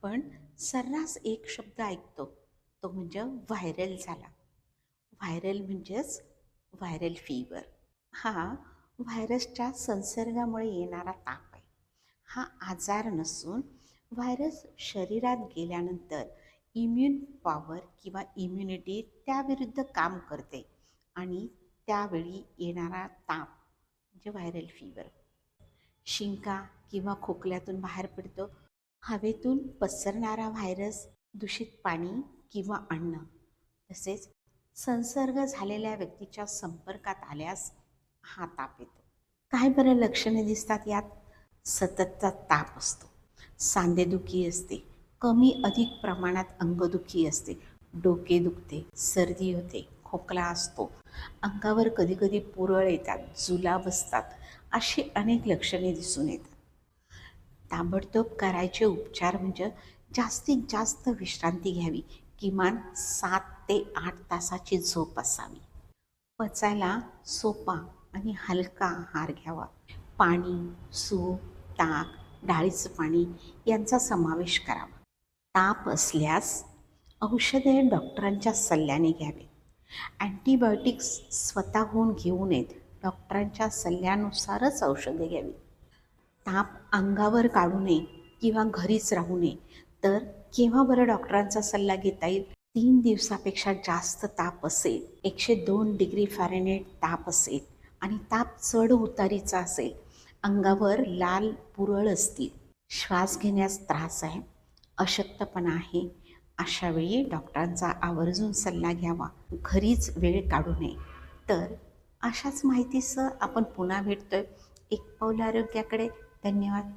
आपण सर्रास एक शब्द ऐकतो, तो म्हणजे व्हायरल झाला. व्हायरल म्हणजेच व्हायरल फीवर. हा व्हायरसच्या संसर्गामुळे येणारा ताप आहे. हा आजार नसून व्हायरस शरीरात गेल्यानंतर इम्युन पॉवर किंवा इम्युनिटी त्याविरुद्ध काम करते आणि त्यावेळी येणारा ताप म्हणजे व्हायरल फीवर. शिंका किंवा खोकल्यातून बाहेर पडतो. हवेतून पसरणारा व्हायरस, दूषित पाणी किंवा अन्न, तसेच संसर्ग झालेल्या व्यक्तीच्या संपर्कात आल्यास हा ताप येतो. काय बरं लक्षणे दिसतात यात? सततचा ताप असतो, सांधेदुखी असते, कमी अधिक प्रमाणात अंगदुखी असते, डोके दुखते, सर्दी होते, खोकला असतो, अंगावर कधीकधी पुरळ येतात, जुलाब बसतात, अशी अनेक लक्षणे दिसून येतात. ताबडतोब करायचे उपचार म्हणजे जास्तीत जास्त विश्रांती घ्यावी, किमान 7 ते 8 तासाची झोप असावी. पचायला सोपा आणि हलका आहार घ्यावा. पाणी, सूप, ताक, डाळीचं पाणी यांचा समावेश करावा. ताप असल्यास औषधे डॉक्टरांच्या सल्ल्याने घ्यावे. अँटीबायोटिक्स स्वतःहून घेऊ नयेत. डॉक्टरांच्या सल्ल्यानुसारच औषधे घ्यावी. ताप अंगावर काढू नये किंवा घरीच राहू नये. तर केव्हा बरं डॉक्टरांचा सल्ला घेता येईल? 3 दिवसापेक्षा जास्त ताप असेल, 102 डिग्री फॅरेनहाईट ताप असेल आणि ताप चढ उतारीचा असेल, अंगावर लाल पुरळ असतील, श्वास घेण्यास त्रास आहे, अशक्तपणा आहे, अशा वेळी डॉक्टरांचा आवर्जून सल्ला घ्यावा. घरीच वेळ काढू नये. तर अशाच माहितीसह आपण पुन्हा भेटतोय एक पाऊल आरोग्याकडे. धन्यवाद.